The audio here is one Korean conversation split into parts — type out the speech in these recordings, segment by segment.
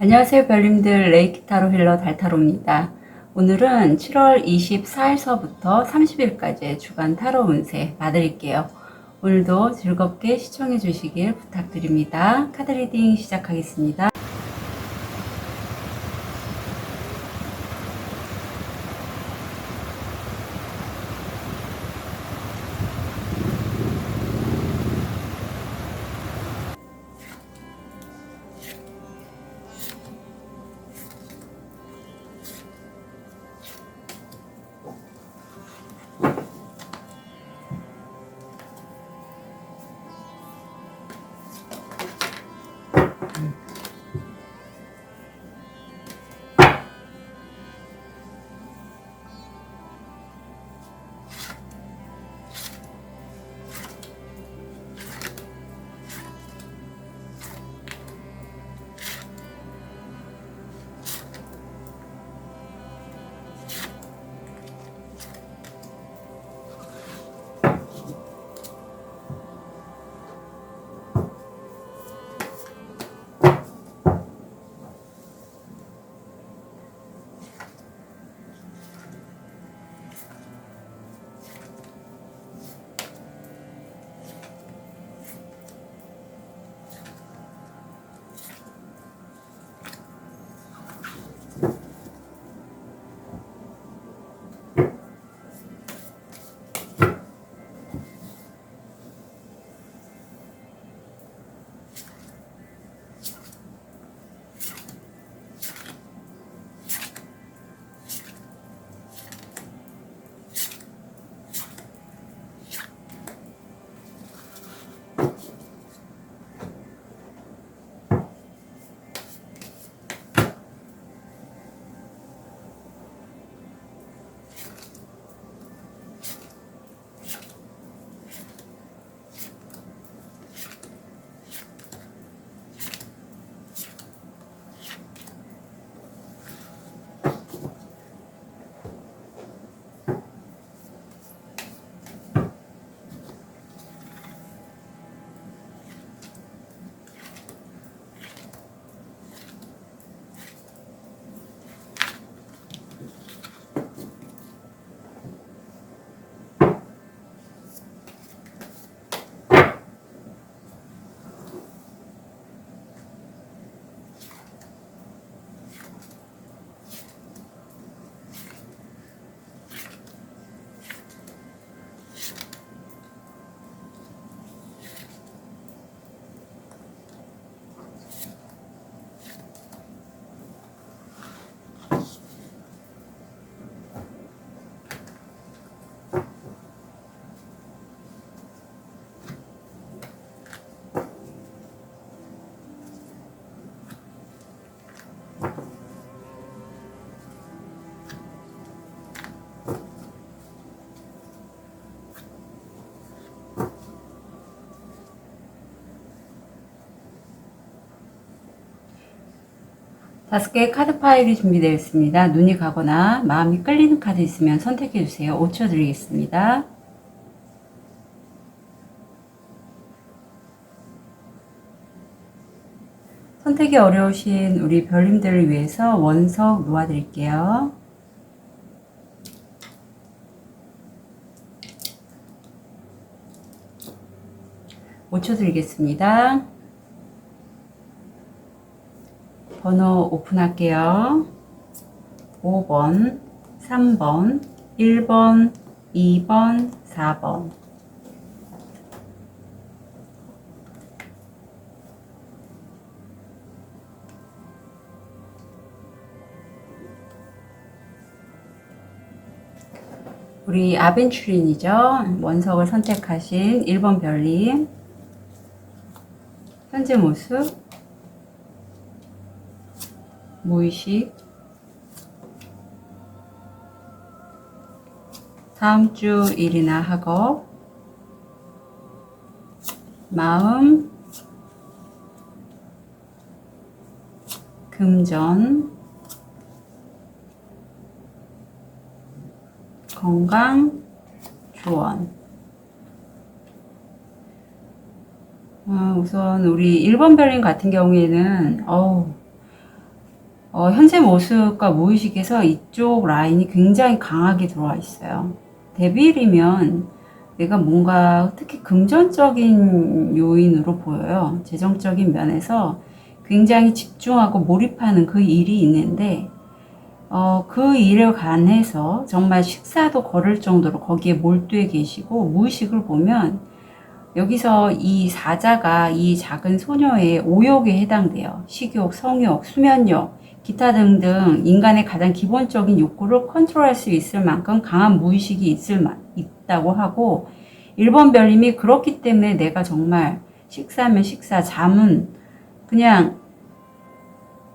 안녕하세요 별님들, 레이키 타로 힐러 달타로입니다. 오늘은 7월 24일서부터 30일까지의 주간 타로 운세 봐드릴게요. 오늘도 즐겁게 시청해 주시길 부탁드립니다. 카드 리딩 시작하겠습니다. 다섯 개의 카드 파일이 준비되어 있습니다. 눈이 가거나 마음이 끌리는 카드 있으면 선택해 주세요. 5초 드리겠습니다. 선택이 어려우신 우리 별님들을 위해서 원석 놓아드릴게요. (5초) 드리겠습니다. 번호 오픈할게요. 5번, 3번, 1번, 2번, 4번. 우리 아벤추린이죠. 원석을 선택하신 1번 별님. 현재 모습, 무의식, 다음 주 일이나 학업, 마음, 금전, 건강, 조언. 우선 우리 1번 별님 같은 경우에는 현재 모습과 무의식에서 이쪽 라인이 굉장히 강하게 들어와 있어요. 데빌이면 내가 뭔가 특히 금전적인 요인으로 보여요. 재정적인 면에서 굉장히 집중하고 몰입하는 그 일이 있는데, 그 일에 관해서 정말 식사도 거를 정도로 거기에 몰두해 계시고, 무의식을 보면 여기서 이 사자가 이 작은 소녀의 오욕에 해당돼요. 식욕, 성욕, 수면욕, 기타 등등 인간의 가장 기본적인 욕구를 컨트롤할 수 있을 만큼 강한 무의식이 있다고 하고, 1번 별님이 그렇기 때문에 내가 정말 식사면 식사, 잠은 그냥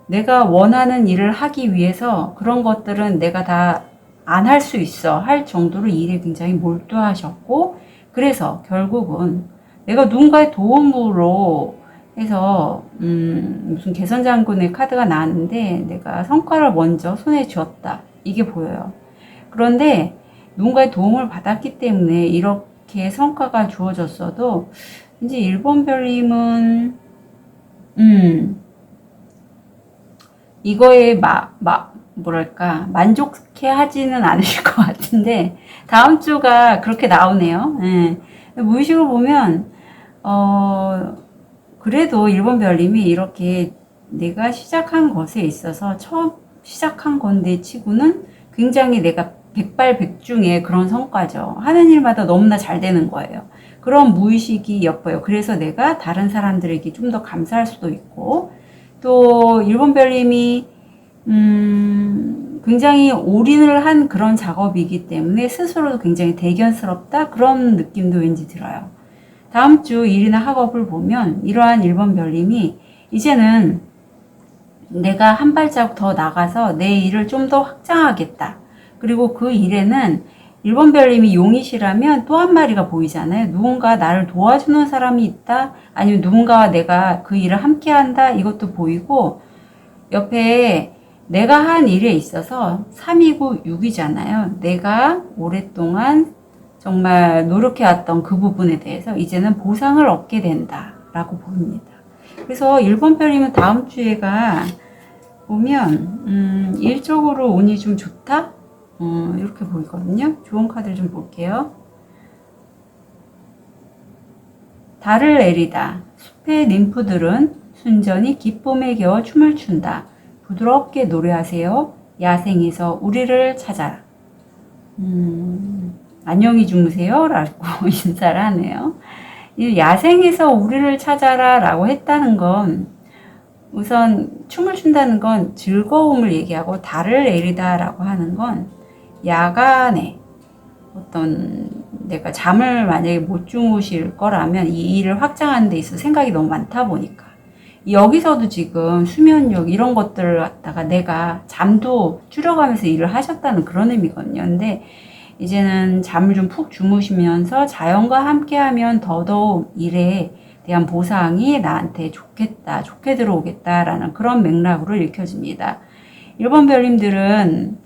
내가 원하는 일을 하기 위해서 그런 것들은 내가 다 안 할 수 있어 할 정도로 일에 굉장히 몰두하셨고, 그래서 결국은 내가 누군가의 도움으로 해서 무슨 개선장군의 카드가 나왔는데 내가 성과를 먼저 손에 쥐었다, 이게 보여요. 그런데 누군가의 도움을 받았기 때문에 이렇게 성과가 주어졌어도 이제 1번 별님은 이거에 뭐랄까, 만족해 하지는 않으실 것 같은데, 다음 주가 그렇게 나오네요. 예. 무의식을 보면, 그래도 1번 별님이 이렇게 내가 시작한 것에 있어서 처음 시작한 건데 치고는 굉장히 내가 백발백중의 그런 성과죠. 하는 일마다 너무나 잘 되는 거예요. 그런 무의식이 엿보여. 그래서 내가 다른 사람들에게 좀 더 감사할 수도 있고, 또 1번 별님이 굉장히 올인을 한 그런 작업이기 때문에 스스로도 굉장히 대견스럽다, 그런 느낌도 왠지 들어요. 다음 주 일이나 학업을 보면 이러한 1번 별님이 이제는 내가 한 발자국 더 나가서 내 일을 좀 더 확장하겠다. 그리고 그 일에는 1번 별님이 용이시라면 또 한 마리가 보이잖아요. 누군가 나를 도와주는 사람이 있다, 아니면 누군가와 내가 그 일을 함께 한다, 이것도 보이고, 옆에 내가 한 일에 있어서 3이고 6이잖아요. 내가 오랫동안 정말 노력해왔던 그 부분에 대해서 이제는 보상을 얻게 된다라고 보입니다. 그래서 1번 별이면 다음 주에가 보면 일적으로 운이 좀 좋다? 이렇게 보이거든요. 좋은 카드를 좀 볼게요. 달을 내리다. 숲의 ним프들은 순전히 기쁨에 겨워 춤을 춘다. 부드럽게 노래하세요. 야생에서 우리를 찾아라. 안녕히 주무세요 라고 인사를 하네요. 이 야생에서 우리를 찾아라 라고 했다는 건, 우선 춤을 춘다는 건 즐거움을 얘기하고, 달을 내리다 라고 하는 건 야간에 어떤 내가 잠을 만약에 못 주무실 거라면 이 일을 확장하는 데 있어서 생각이 너무 많다 보니까, 여기서도 지금 수면력 이런 것들을 갖다가 내가 잠도 줄여가면서 일을 하셨다는 그런 의미거든요. 근데 이제는 잠을 좀 푹 주무시면서 자연과 함께하면 더더욱 일에 대한 보상이 나한테 좋겠다, 좋게 들어오겠다라는 그런 맥락으로 읽혀집니다. 1번 별님들은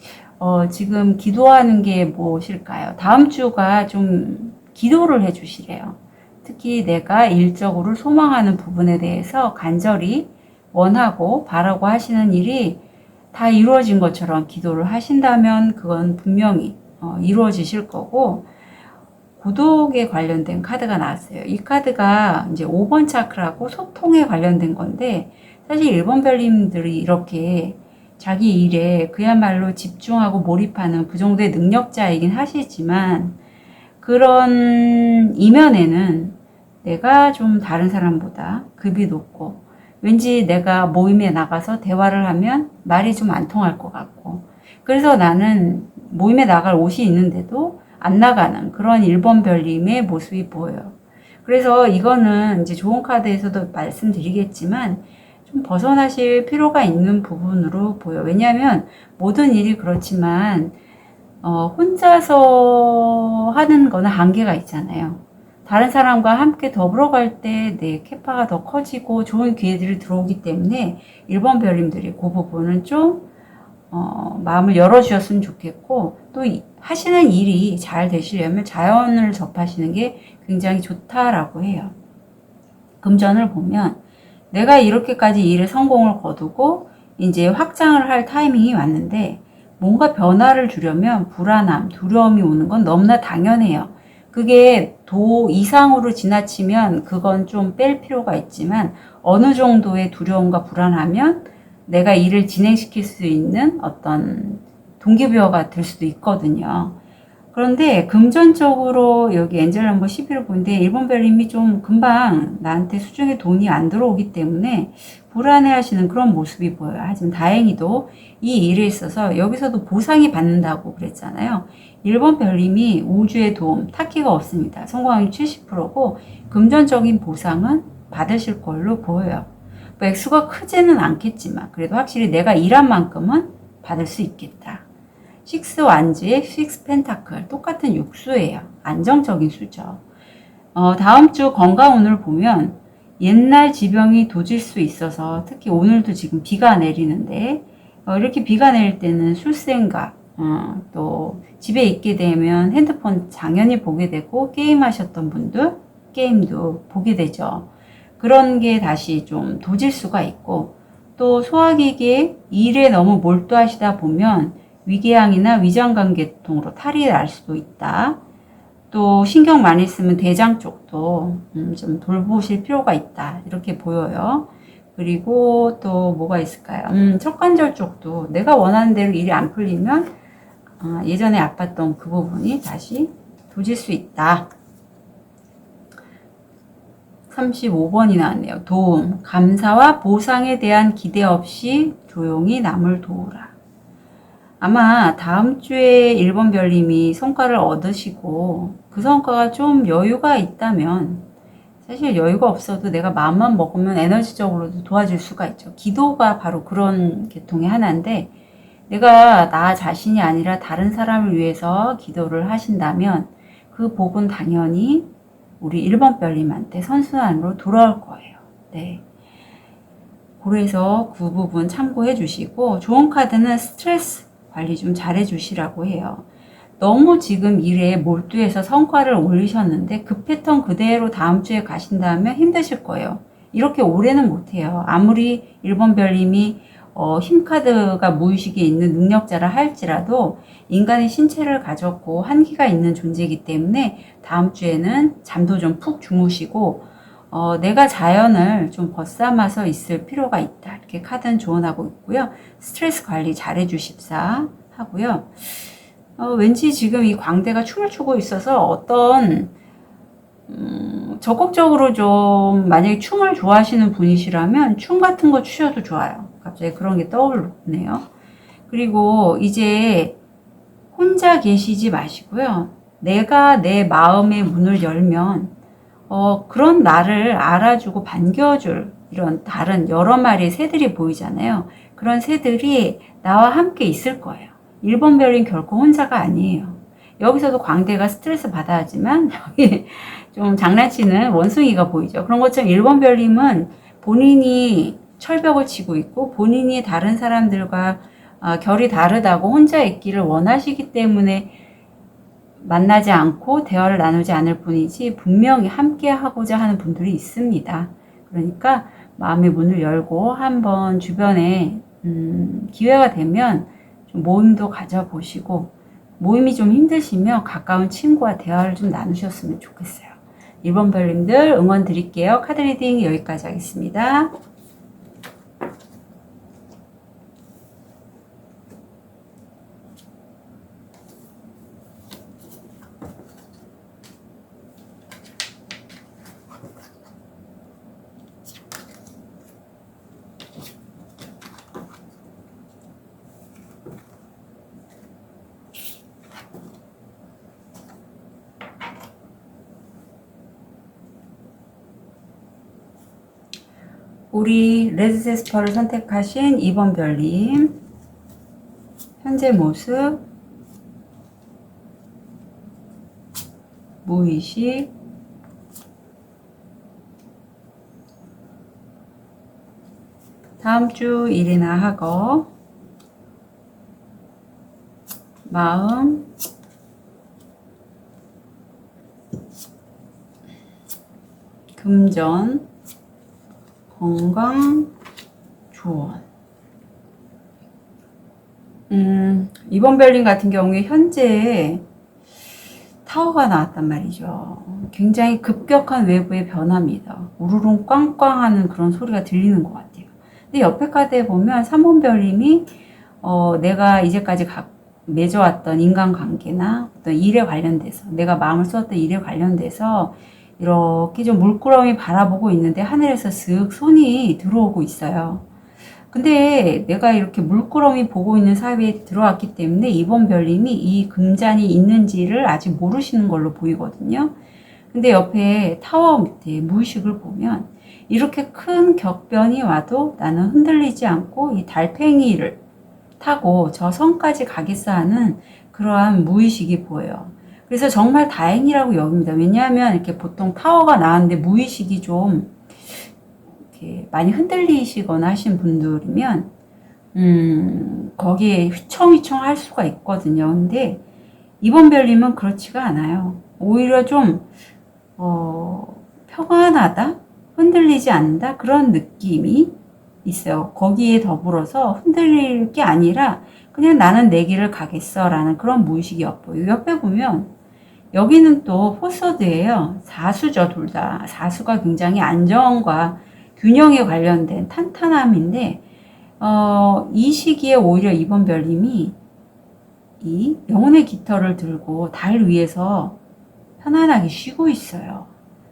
지금 기도하는 게 무엇일까요? 다음 주가 좀 기도를 해주시래요. 특히 내가 일적으로 소망하는 부분에 대해서 간절히 원하고 바라고 하시는 일이 다 이루어진 것처럼 기도를 하신다면 그건 분명히 이루어지실 거고, 고독에 관련된 카드가 나왔어요. 이 카드가 이제 5번 차크라고 소통에 관련된 건데, 사실 1번 별님들이 이렇게 자기 일에 그야말로 집중하고 몰입하는 그 정도의 능력자이긴 하시지만, 그런 이면에는 내가 좀 다른 사람보다 급이 높고, 왠지 내가 모임에 나가서 대화를 하면 말이 좀 안 통할 것 같고, 그래서 나는 모임에 나갈 옷이 있는데도 안 나가는 그런 1번 별님의 모습이 보여요. 그래서 이거는 이제 좋은 카드에서도 말씀드리겠지만 좀 벗어나실 필요가 있는 부분으로 보여. 왜냐하면 모든 일이 그렇지만 혼자서 하는 거는 한계가 있잖아요. 다른 사람과 함께 더불어 갈 때 내 캐파가 더 커지고 좋은 기회들이 들어오기 때문에 1번 별님들이 그 부분은 좀 마음을 열어주셨으면 좋겠고, 또 하시는 일이 잘 되시려면 자연을 접하시는 게 굉장히 좋다라고 해요. 금전을 보면 내가 이렇게까지 일에 성공을 거두고 이제 확장을 할 타이밍이 왔는데 뭔가 변화를 주려면 불안함, 두려움이 오는 건 너무나 당연해요. 그게 도 이상으로 지나치면 그건 좀 뺄 필요가 있지만 어느 정도의 두려움과 불안하면 내가 일을 진행시킬 수 있는 어떤 동기부여가 될 수도 있거든요. 그런데 금전적으로 여기 엔젤 넘버 11을 보는데 일본 별님이 좀 금방 나한테 수중에 돈이 안 들어오기 때문에 불안해 하시는 그런 모습이 보여요. 하지만 다행히도 이 일에 있어서 여기서도 보상이 받는다고 그랬잖아요. 일본 별님이 우주의 도움, 타키가 없습니다. 성공률 70%고 금전적인 보상은 받으실 걸로 보여요. 뭐 액수가 크지는 않겠지만 그래도 확실히 내가 일한 만큼은 받을 수 있겠다. 식스 완즈의 식스 펜타클 똑같은 육수예요. 안정적인 수죠. 다음 주 건강운을 보면 옛날 지병이 도질 수 있어서 특히 오늘도 지금 비가 내리는데 이렇게 비가 내릴 때는 술 생각 또 집에 있게 되면 핸드폰 당연히 보게 되고 게임하셨던 분들 게임도 보게 되죠. 그런 게 다시 좀 도질 수가 있고 또 소화기계 일에 너무 몰두하시다 보면 위궤양이나 위장관계통으로 탈이 날 수도 있다. 또 신경 많이 쓰면 대장 쪽도 좀 돌보실 필요가 있다. 이렇게 보여요. 그리고 또 뭐가 있을까요? 척관절 쪽도 내가 원하는 대로 일이 안 풀리면 예전에 아팠던 그 부분이 다시 도질 수 있다. 35번이 나왔네요. 도움, 감사와 보상에 대한 기대 없이 조용히 남을 도우라. 아마 다음 주에 1번 별님이 성과를 얻으시고 그 성과가 좀 여유가 있다면 사실 여유가 없어도 내가 마음만 먹으면 에너지적으로도 도와줄 수가 있죠. 기도가 바로 그런 계통의 하나인데 내가 나 자신이 아니라 다른 사람을 위해서 기도를 하신다면 그 복은 당연히 우리 1번 별님한테 선순환으로 돌아올 거예요. 네. 그래서 그 부분 참고해 주시고 좋은 카드는 스트레스 관리 좀 잘해 주시라고 해요. 너무 지금 일에 몰두해서 성과를 올리셨는데 그 패턴 그대로 다음 주에 가신다면 힘드실 거예요. 이렇게 오래는 못해요. 아무리 1번 별님이 힘카드가 무의식에 있는 능력자라 할지라도 인간의 신체를 가졌고 한계가 있는 존재이기 때문에 다음 주에는 잠도 좀 푹 주무시고 내가 자연을 좀 벗삼아서 있을 필요가 있다. 이렇게 카드는 조언하고 있고요. 스트레스 관리 잘해 주십사 하고요. 왠지 지금 이 광대가 춤을 추고 있어서 어떤 적극적으로 좀 만약에 춤을 좋아하시는 분이시라면 춤 같은 거 추셔도 좋아요. 갑자기 그런 게 떠오르네요. 그리고 이제 혼자 계시지 마시고요. 내가 내 마음의 문을 열면 그런 나를 알아주고 반겨줄 이런 다른 여러 마리의 새들이 보이잖아요. 그런 새들이 나와 함께 있을 거예요. 1번 별인 결코 혼자가 아니에요. 여기서도 광대가 스트레스 받아야 하지만 여기 좀 장난치는 원숭이가 보이죠. 그런 것처럼 1번 별님은 본인이 철벽을 치고 있고 본인이 다른 사람들과 결이 다르다고 혼자 있기를 원하시기 때문에 만나지 않고 대화를 나누지 않을 뿐이지 분명히 함께 하고자 하는 분들이 있습니다. 그러니까 마음의 문을 열고 한번 주변에 기회가 되면 좀 모임도 가져보시고 모임이 좀 힘드시면 가까운 친구와 대화를 좀 나누셨으면 좋겠어요. 1번 별님들 응원 드릴게요. 카드 리딩 여기까지 하겠습니다. 우리 레드제스퍼를 선택하신 2번 별님 현재 모습 무의식 다음 주 일이나 학업 마음 금전 건강 조언 이번 별님 같은 경우에 현재 타워가 나왔단 말이죠. 굉장히 급격한 외부의 변화입니다. 우르릉 꽝꽝 하는 그런 소리가 들리는 것 같아요. 근데 옆에 카드에 보면 3번 별님이 내가 이제까지 맺어왔던 인간관계나 어떤 일에 관련돼서 내가 마음을 쏟았던 일에 관련돼서 이렇게 좀 물끄러미 바라보고 있는데 하늘에서 쓱 손이 들어오고 있어요. 근데 내가 이렇게 물끄러미 보고 있는 사이에 들어왔기 때문에 이번 별님이 이 금잔이 있는지를 아직 모르시는 걸로 보이거든요. 근데 옆에 타워 밑에 무의식을 보면 이렇게 큰 격변이 와도 나는 흔들리지 않고 이 달팽이를 타고 저 선까지 가겠어 하는 그러한 무의식이 보여요. 그래서 정말 다행이라고 여깁니다. 왜냐하면 이렇게 보통 타워가 나왔는데 무의식이 좀 이렇게 많이 흔들리시거나 하신 분들이면 거기에 휘청휘청 할 수가 있거든요. 근데 이번 별님은 그렇지가 않아요. 오히려 좀 평안하다? 흔들리지 않는다? 그런 느낌이 있어요. 거기에 더불어서 흔들릴 게 아니라 그냥 나는 내 길을 가겠어 라는 그런 무의식이 엿보여요. 옆에 보면 여기는 또 포서드예요. 사수죠, 둘 다. 사수가 굉장히 안정과 균형에 관련된 탄탄함인데 이 시기에 오히려 이번 별님이 이 영혼의 깃털을 들고 달 위에서 편안하게 쉬고 있어요.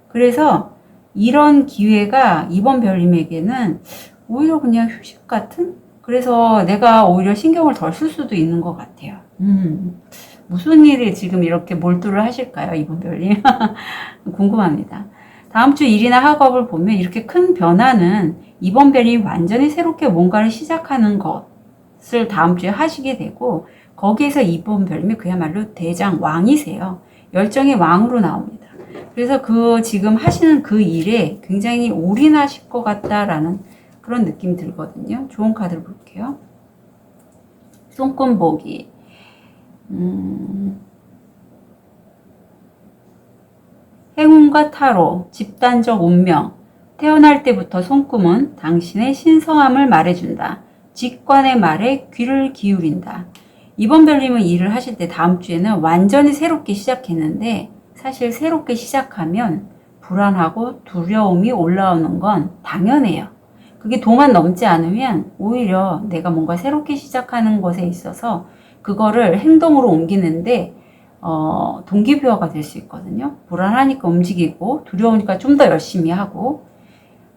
그래서 이런 기회가 이번 별님에게는 오히려 그냥 휴식 같은? 그래서 내가 오히려 신경을 덜 쓸 수도 있는 것 같아요. 무슨 일에 지금 이렇게 몰두를 하실까요, 이번 별님? 궁금합니다. 다음 주 일이나 학업을 보면 이렇게 큰 변화는 이번 별이 완전히 새롭게 뭔가를 시작하는 것을 다음 주에 하시게 되고 거기에서 이번 별님이 그야말로 대장 왕이세요. 열정의 왕으로 나옵니다. 그래서 지금 하시는 그 일에 굉장히 올인하실 것 같다라는 그런 느낌이 들거든요. 좋은 카드를 볼게요. 손금보기. 행운과 타로, 집단적 운명. 태어날 때부터 손금은 당신의 신성함을 말해준다. 직관의 말에 귀를 기울인다. 이번 별님은 일을 하실 때 다음 주에는 완전히 새롭게 시작했는데 사실 새롭게 시작하면 불안하고 두려움이 올라오는 건 당연해요. 그게 도만 넘지 않으면 오히려 내가 뭔가 새롭게 시작하는 것에 있어서 그거를 행동으로 옮기는데 동기부여가 될 수 있거든요. 불안하니까 움직이고 두려우니까 좀 더 열심히 하고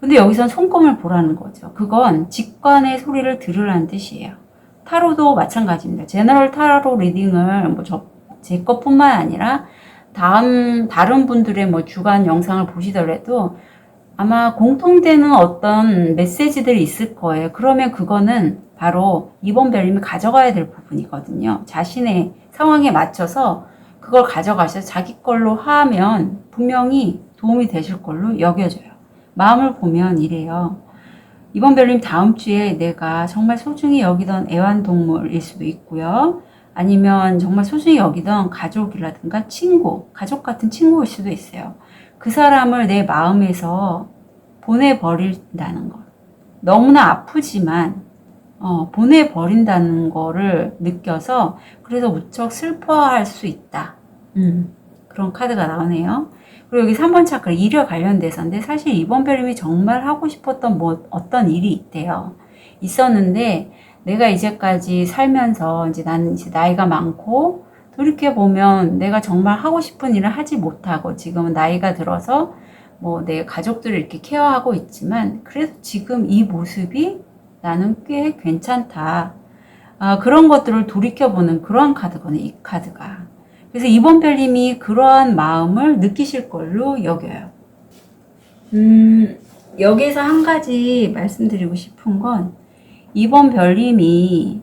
근데 여기선 손금을 보라는 거죠. 그건 직관의 소리를 들으라는 뜻이에요. 타로도 마찬가지입니다. 제너럴 타로 리딩을 제 것뿐만 아니라 다른 분들의 주간 영상을 보시더라도 아마 공통되는 어떤 메시지들이 있을 거예요. 그러면 그거는 바로 이번 별님이 가져가야 될 부분이거든요. 자신의 상황에 맞춰서 그걸 가져가셔서 자기 걸로 하면 분명히 도움이 되실 걸로 여겨져요. 마음을 보면 이래요. 이번 별님 다음 주에 내가 정말 소중히 여기던 애완동물일 수도 있고요. 아니면 정말 소중히 여기던 가족이라든가 친구, 가족 같은 친구일 수도 있어요. 그 사람을 내 마음에서 보내버린다는 것. 너무나 아프지만 보내버린다는 거를 느껴서 그래서 무척 슬퍼할 수 있다. 그런 카드가 나오네요. 그리고 여기 3번 차크라 일에 관련돼서인데 사실 이번 별님이 정말 하고 싶었던 어떤 일이 있대요. 있었는데 내가 이제까지 살면서 이제 난 이제 나이가 많고 돌이켜보면 내가 정말 하고 싶은 일을 하지 못하고 지금은 나이가 들어서 내 가족들을 이렇게 케어하고 있지만 그래도 지금 이 모습이 나는 꽤 괜찮다. 그런 것들을 돌이켜보는 그러한 카드거든요. 이 카드가. 그래서 이번 별님이 그러한 마음을 느끼실 걸로 여겨요. 여기서 한 가지 말씀드리고 싶은 건 이번 별님이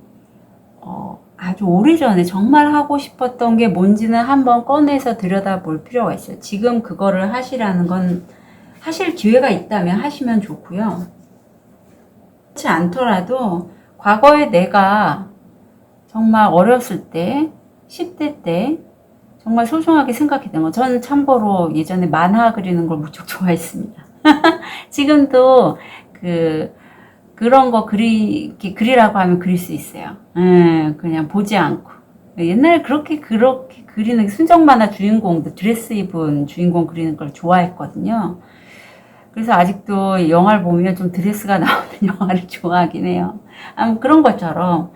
아주 오래전에 정말 하고 싶었던 게 뭔지는 한번 꺼내서 들여다볼 필요가 있어요. 지금 그거를 하시라는 건 하실 기회가 있다면 하시면 좋고요. 그렇지 않더라도 과거에 내가 정말 어렸을 때 10대 때 정말 소중하게 생각했던 거. 저는 참고로 예전에 만화 그리는 걸 무척 좋아했습니다. 지금도 그런 거 이렇게 그리라고 하면 그릴 수 있어요. 그냥 보지 않고. 옛날에 그렇게 그리는 순정 만화 주인공도 드레스 입은 주인공 그리는 걸 좋아했거든요. 그래서 아직도 영화를 보면 좀 드레스가 나오는 영화를 좋아하긴 해요. 그런 것처럼,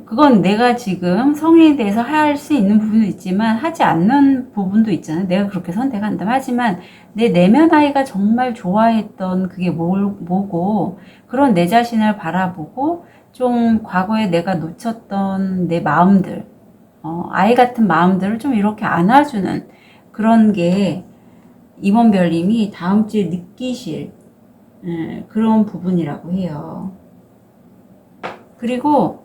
그건 내가 지금 성인이 돼서 할 수 있는 부분도 있지만 하지 않는 부분도 있잖아요. 내가 그렇게 선택한다면. 하지만 내 내면 아이가 정말 좋아했던 그게 뭐고, 그런 내 자신을 바라보고 좀 과거에 내가 놓쳤던 내 마음들, 아이 같은 마음들을 좀 이렇게 안아주는 그런 게 이번 별님이 다음 주에 느끼실 그런 부분이라고 해요. 그리고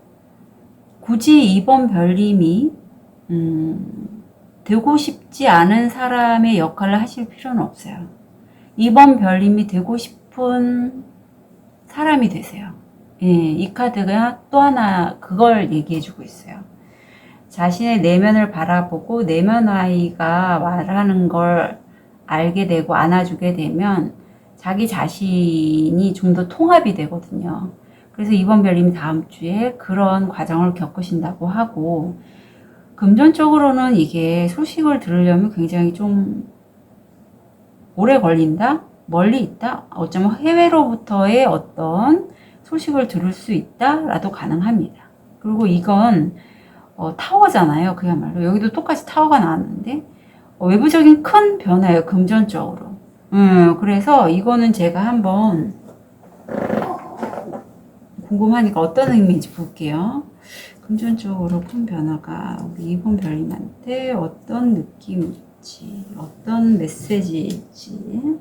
굳이 이번 별님이 되고 싶지 않은 사람의 역할을 하실 필요는 없어요. 이번 별님이 되고 싶은 사람이 되세요. 예, 이 카드가 또 하나 그걸 얘기해주고 있어요. 자신의 내면을 바라보고 내면 아이가 말하는 걸 알게 되고 안아주게 되면 자기 자신이 좀 더 통합이 되거든요. 그래서 이번 별님이 다음 주에 그런 과정을 겪으신다고 하고, 금전적으로는 이게 소식을 들으려면 굉장히 좀 오래 걸린다? 멀리 있다? 어쩌면 해외로부터의 어떤 소식을 들을 수 있다? 라도 가능합니다. 그리고 이건 타워잖아요. 그야말로. 여기도 똑같이 타워가 나왔는데, 외부적인 큰 변화예요. 금전적으로. 그래서 이거는 제가 한번 궁금하니까 어떤 의미인지 볼게요. 금전적으로 큰 변화가 우리 이번 별님한테 어떤 느낌일지, 어떤 메시지일지.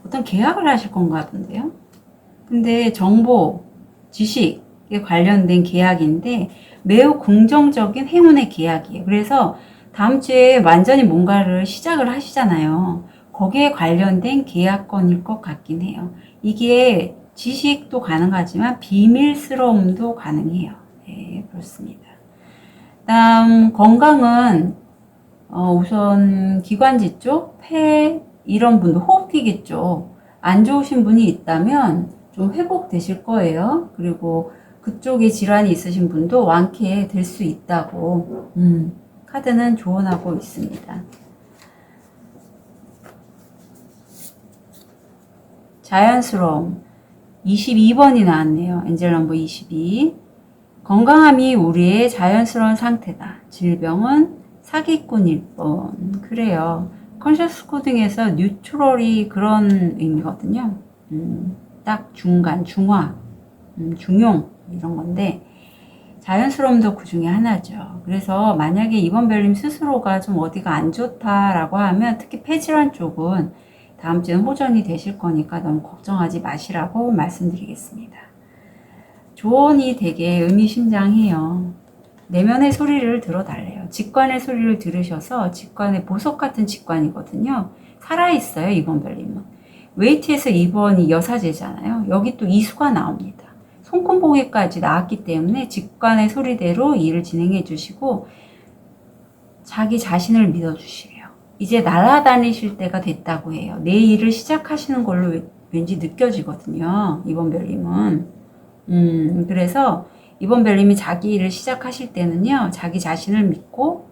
어떤 계약을 하실 건 같은데요. 근데 정보, 지식에 관련된 계약인데 매우 긍정적인 행운의 계약이에요. 그래서 다음 주에 완전히 뭔가를 시작을 하시잖아요. 거기에 관련된 계약건일 것 같긴 해요. 이게 지식도 가능하지만 비밀스러움도 가능해요. 네, 그렇습니다. 다음 건강은 우선 기관지 쪽, 폐 이런 분들, 호흡기계 쪽 안 좋으신 분이 있다면 좀 회복되실 거예요. 그리고 그쪽에 질환이 있으신 분도 완쾌될 수 있다고 카드는 조언하고 있습니다. 자연스러움 22번이 나왔네요. 엔젤 넘버 22. 건강함이 우리의 자연스러운 상태다. 질병은 사기꾼일 뿐. 그래요. 컨셔스 코딩에서 뉴트럴이 그런 의미거든요. 딱 중간, 중화, 중용 이런 건데 자연스러움도 그 중에 하나죠. 그래서 만약에 이번 별님 스스로가 좀 어디가 안 좋다라고 하면 특히 폐질환 쪽은 다음 주엔 호전이 되실 거니까 너무 걱정하지 마시라고 말씀드리겠습니다. 조언이 되게 의미심장해요. 내면의 소리를 들어달래요. 직관의 소리를 들으셔서 직관의 보석 같은 직관이거든요. 살아있어요, 이번 별님은. 웨이트에서 2번이 여사제잖아요. 여기 또 이수가 나옵니다. 손금보기까지 나왔기 때문에 직관의 소리대로 일을 진행해 주시고 자기 자신을 믿어주시래요. 이제 날아다니실 때가 됐다고 해요. 내 일을 시작하시는 걸로 왠지 느껴지거든요. 이번 별님은. 그래서 이번 별님이 자기 일을 시작하실 때는요, 자기 자신을 믿고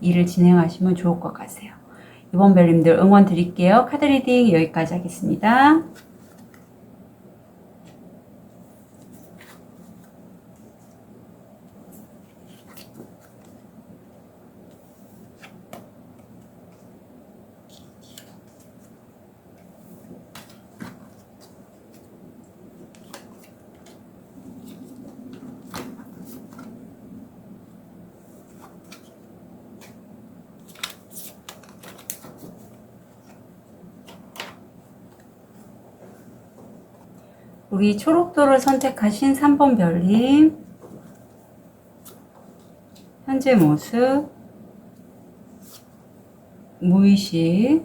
일을 진행하시면 좋을 것 같아요. 이번 별님들 응원 드릴게요. 카드 리딩 여기까지 하겠습니다. 우리 초록도를 선택하신 3번 별님, 현재 모습, 무의식,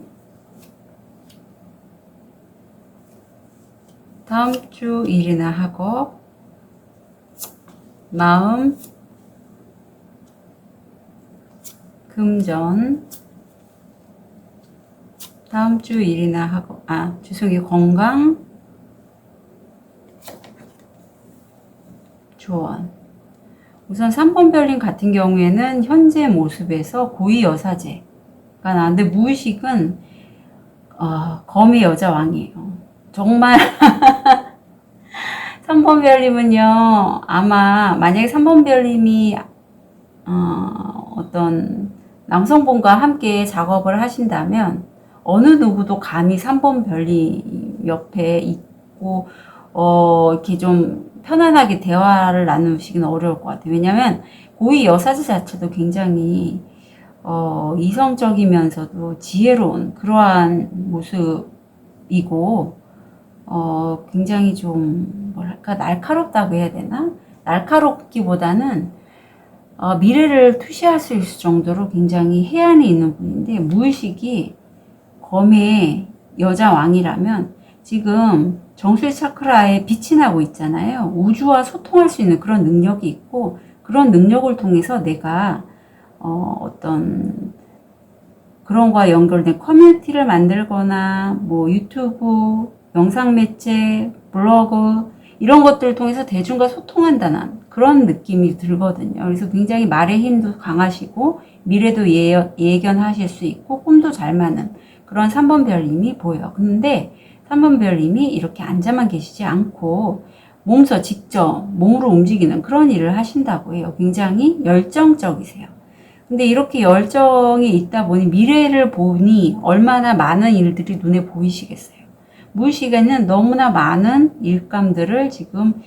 다음 주 일이나 학업, 마음, 금전, 다음 주 일이나 하고, 죄송해요. 건강, 조언. 우선 3번 별님 같은 경우에는 현재 모습에서 고위 여사제가 나는데 무의식은 검의 여자 왕이에요. 정말 3번 별님은요, 아마 만약에 3번 별님이 어떤 남성분과 함께 작업을 하신다면 어느 누구도 감히 3번 별님 옆에 있고 이렇게 좀 편안하게 대화를 나누시기는 어려울 것 같아요. 왜냐면 고위 여사제 자체도 굉장히 이성적이면서도 지혜로운 그러한 모습이고 굉장히 좀 뭐랄까 날카롭다고 해야 되나? 날카롭기보다는 미래를 투시할 수 있을 정도로 굉장히 해안이 있는 분인데 무의식이 검의 여자 왕이라면 지금 정수리 차크라에 빛이 나고 있잖아요. 우주와 소통할 수 있는 그런 능력이 있고 그런 능력을 통해서 내가 어떤 그런 거와 연결된 커뮤니티를 만들거나 뭐 유튜브, 영상 매체, 블로그 이런 것들을 통해서 대중과 소통한다는 그런 느낌이 들거든요. 그래서 굉장히 말의 힘도 강하시고 미래도 예견하실 수 있고 꿈도 잘 마는 그런 3번 별님이 보여요. 근데 3번 별님이 이렇게 앉아만 계시지 않고 몸소 직접 몸으로 움직이는 그런 일을 하신다고 해요. 굉장히 열정적이세요. 근데 이렇게 열정이 있다 보니 미래를 보니 얼마나 많은 일들이 눈에 보이시겠어요. 무의식에는 너무나 많은 일감들을 지금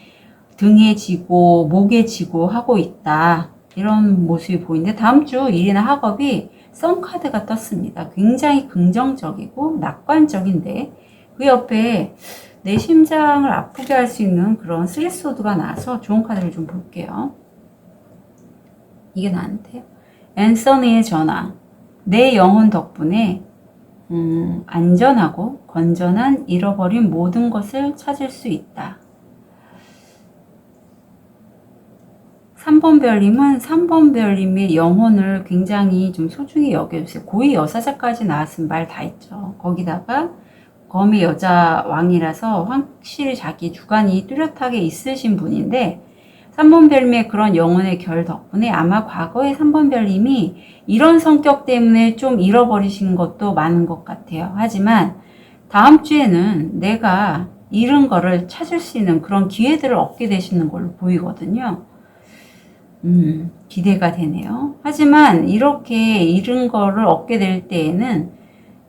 등에 지고 목에 지고 하고 있다. 이런 모습이 보이는데 다음 주 일이나 학업이 썬카드가 떴습니다. 굉장히 긍정적이고 낙관적인데 그 옆에 내 심장을 아프게 할 수 있는 그런 쓰리소드가 나와서 좋은 카드를 좀 볼게요. 이게 나한테요. 앤서니의 전화. 내 영혼 덕분에 안전하고 건전한 잃어버린 모든 것을 찾을 수 있다. 3번 별님은 3번 별님의 영혼을 굉장히 좀 소중히 여겨주세요. 고위 여사자까지 나왔으면 말 다 했죠. 거기다가 검의 여자 왕이라서 확실히 자기 주관이 뚜렷하게 있으신 분인데 3번 별님의 그런 영혼의 결 덕분에 아마 과거의 3번 별님이 이런 성격 때문에 좀 잃어버리신 것도 많은 것 같아요. 하지만 다음 주에는 내가 잃은 거를 찾을 수 있는 그런 기회들을 얻게 되시는 걸로 보이거든요. 기대가 되네요. 하지만 이렇게 잃은 거를 얻게 될 때에는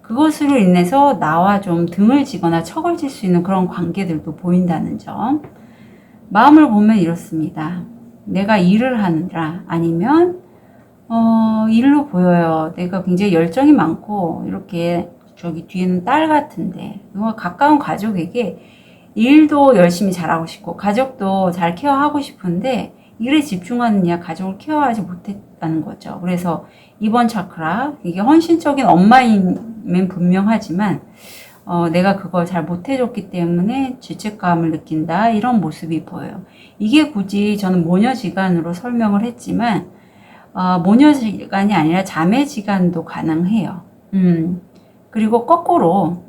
그것으로 인해서 나와 좀 등을 지거나 척을 질 수 있는 그런 관계들도 보인다는 점. 마음을 보면 이렇습니다. 내가 일을 하느라 아니면 일로 보여요. 내가 굉장히 열정이 많고 이렇게 저기 뒤에는 딸 같은데 가까운 가족에게 일도 열심히 잘하고 싶고 가족도 잘 케어하고 싶은데 일에 집중하느냐 가족을 케어하지 못했다는 거죠. 그래서 이번 차크라 이게 헌신적인 엄마임은 분명하지만 내가 그걸 잘 못해줬기 때문에 죄책감을 느낀다 이런 모습이 보여요. 이게 굳이 저는 모녀지간으로 설명을 했지만 모녀지간이 아니라 자매지간도 가능해요. 그리고 거꾸로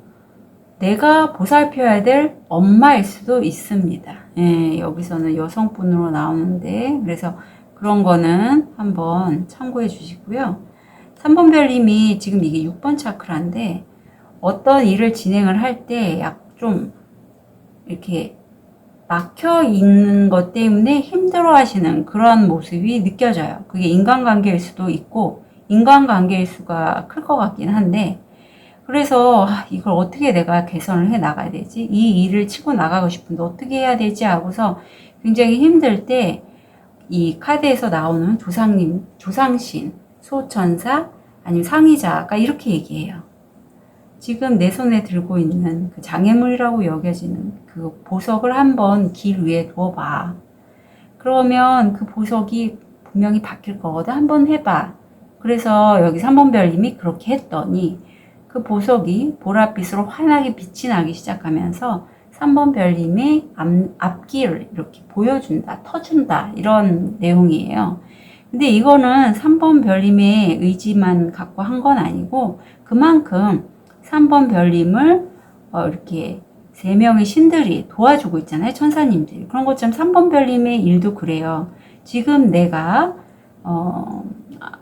내가 보살펴야 될 엄마일 수도 있습니다. 예, 여기서는 여성분으로 나오는데 그래서 그런 거는 한번 참고해 주시고요. 3번 별님이 지금 이게 6번 차크라인데 어떤 일을 진행을 할 때 약 좀 이렇게 막혀 있는 것 때문에 힘들어 하시는 그런 모습이 느껴져요. 그게 인간관계일 수도 있고 인간관계일 수가 클 것 같긴 한데 그래서 이걸 어떻게 내가 개선을 해 나가야 되지? 이 일을 치고 나가고 싶은데 어떻게 해야 되지? 하고서 굉장히 힘들 때 이 카드에서 나오는 조상님, 조상신, 소천사, 아니면 상의자가 이렇게 얘기해요. 지금 내 손에 들고 있는 그 장애물이라고 여겨지는 그 보석을 한번 길 위에 두어봐. 그러면 그 보석이 분명히 바뀔 거거든. 한번 해봐. 그래서 여기 3번 별님이 그렇게 했더니 그 보석이 보랏빛으로 환하게 빛이 나기 시작하면서 3번 별님의 앞길을 이렇게 보여준다, 터준다 이런 내용이에요. 근데 이거는 3번 별님의 의지만 갖고 한 건 아니고 그만큼 3번 별님을 이렇게 3명의 신들이 도와주고 있잖아요. 천사님들이. 그런 것처럼 3번 별님의 일도 그래요. 지금 내가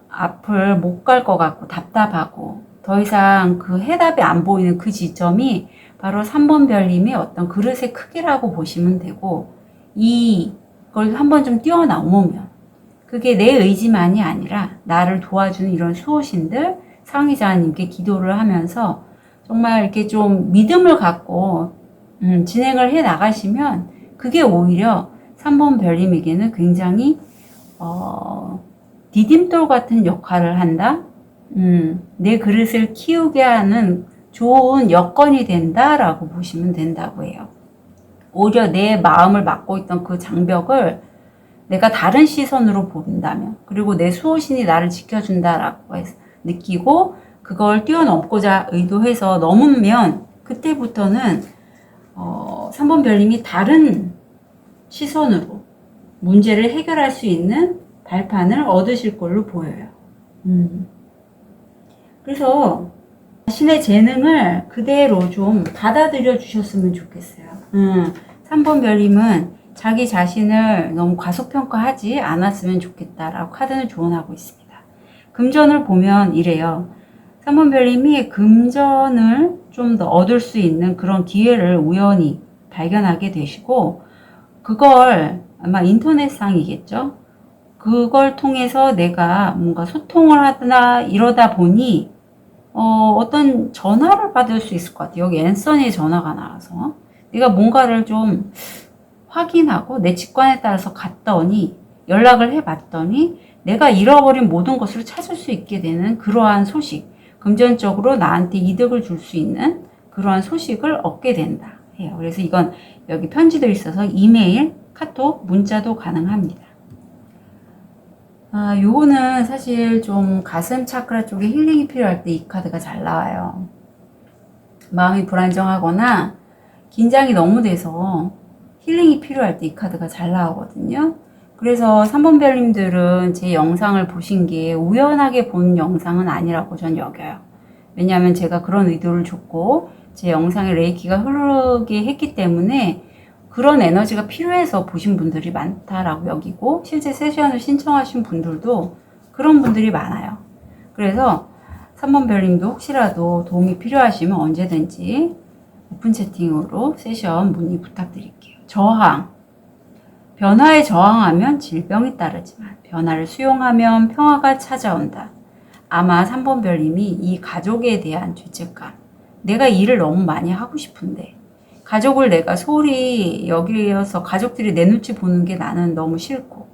앞을 못 갈 것 같고 답답하고 더 이상 그 해답이 안 보이는 그 지점이 바로 3번 별님의 어떤 그릇의 크기라고 보시면 되고, 이걸 한번 좀 뛰어넘으면 그게 내 의지만이 아니라 나를 도와주는 이런 수호신들, 상의자님께 기도를 하면서 정말 이렇게 좀 믿음을 갖고 진행을 해 나가시면 그게 오히려 3번 별님에게는 굉장히 디딤돌 같은 역할을 한다. 내 그릇을 키우게 하는 좋은 여건이 된다라고 보시면 된다고 해요. 오히려 내 마음을 막고 있던 그 장벽을 내가 다른 시선으로 본다면, 그리고 내 수호신이 나를 지켜준다라고 해서 느끼고 그걸 뛰어넘고자 의도해서 넘으면 그때부터는 3번 별님이 다른 시선으로 문제를 해결할 수 있는 발판을 얻으실 걸로 보여요. 그래서 자신의 재능을 그대로 좀 받아들여 주셨으면 좋겠어요. 3번 별님은 자기 자신을 너무 과소평가하지 않았으면 좋겠다라고 카드는 조언하고 있습니다. 금전을 보면 이래요. 3번 별님이 금전을 좀 더 얻을 수 있는 그런 기회를 우연히 발견하게 되시고, 그걸 아마 인터넷상이겠죠? 그걸 통해서 내가 뭔가 소통을 하거나 이러다 보니 어떤 전화를 받을 수 있을 것 같아요. 여기 앤서니의 전화가 나와서 내가 뭔가를 좀 확인하고 내 직관에 따라서 갔더니, 연락을 해봤더니 내가 잃어버린 모든 것을 찾을 수 있게 되는 그러한 소식, 금전적으로 나한테 이득을 줄 수 있는 그러한 소식을 얻게 된다 해요. 그래서 이건 여기 편지도 있어서 이메일, 카톡, 문자도 가능합니다. 요거는 사실 좀 가슴 차크라 쪽에 힐링이 필요할 때 이 카드가 잘 나와요. 마음이 불안정하거나 긴장이 너무 돼서 힐링이 필요할 때 이 카드가 잘 나오거든요. 그래서 3번 별님들은 제 영상을 보신 게 우연하게 본 영상은 아니라고 전 여겨요. 왜냐하면 제가 그런 의도를 줬고 제 영상에 레이키가 흐르게 했기 때문에 그런 에너지가 필요해서 보신 분들이 많다라고 여기고, 실제 세션을 신청하신 분들도 그런 분들이 많아요. 그래서 3번 별님도 혹시라도 도움이 필요하시면 언제든지 오픈 채팅으로 세션 문의 부탁드릴게요. 저항. 변화에 저항하면 질병이 따르지만 변화를 수용하면 평화가 찾아온다. 아마 3번 별님이 이 가족에 대한 죄책감, 내가 일을 너무 많이 하고 싶은데 가족을 내가 소홀히 여기서 가족들이 내 눈치 보는 게 나는 너무 싫고,